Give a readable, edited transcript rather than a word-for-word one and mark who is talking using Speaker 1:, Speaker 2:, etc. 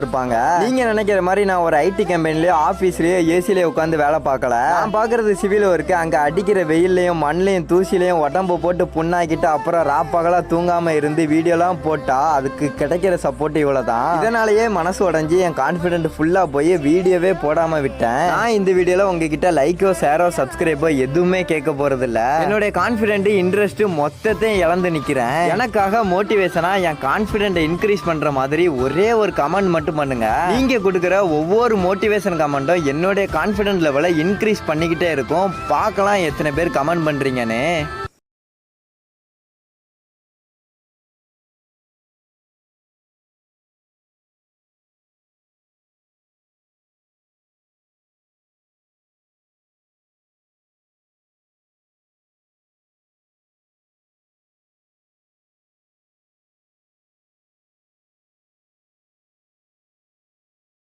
Speaker 1: இருப்பாங்க. நீங்க நினைக்கிற மாதிரி நான் ஒரு ஐடி கம்பெனிலயோ ஆபீஸ்லயோ ஏசிலயோ உட்காந்து வேலை பார்க்கல. நான் பாக்குறது சிவில் ஒர்க். அங்க அடிக்கிற வெயிலையும் மண்ணையும் தூசிலையும் உடம்பு போட்டு புண்ணாக்கிட்டு அப்புறம் ராப்பகலா தூங்காம இருந்து வீடியோலாம் போட்டா அதுக்கு கிடைக்கிற சப்போர்ட் இவ்வளவுதான். இதனாலேயே மனசு உடைஞ்சு என் கான்பிடென்ட் ஃபுல்லா போய் வீடியோவே போடாம விட்டேன். நான் இந்த வீடியோல உங்ககிட்ட லைக்கோ ஷேரோ சப்ஸ்கிரைபோ எதுவுமே கேட்க போறது இல்ல. என்னுடைய கான்பிடென்ட் இன்ட்ரெஸ்ட் மொத்தத்தையும் இழந்து நிக்கிறேன். எனக்காக மோட்டிவேஷனா என் கான்பிடென்ட் இன்க்ரீஸ் பண்ற மாதிரி ஒரே ஒரு கமெண்ட் மட்டும் பண்ணுங்க. நீங்க கொடுக்கிற ஒவ்வொரு மோட்டிவேஷன் கமெண்ட்டும் என்னுடைய கான்ஃபிடன்ஸ் லெவலை இன்க்ரீஸ் பண்ணிக்கிட்டே இருக்கும். பார்க்கலாம் எத்தனை பேர் கமெண்ட் பண்றீங்கன்னு.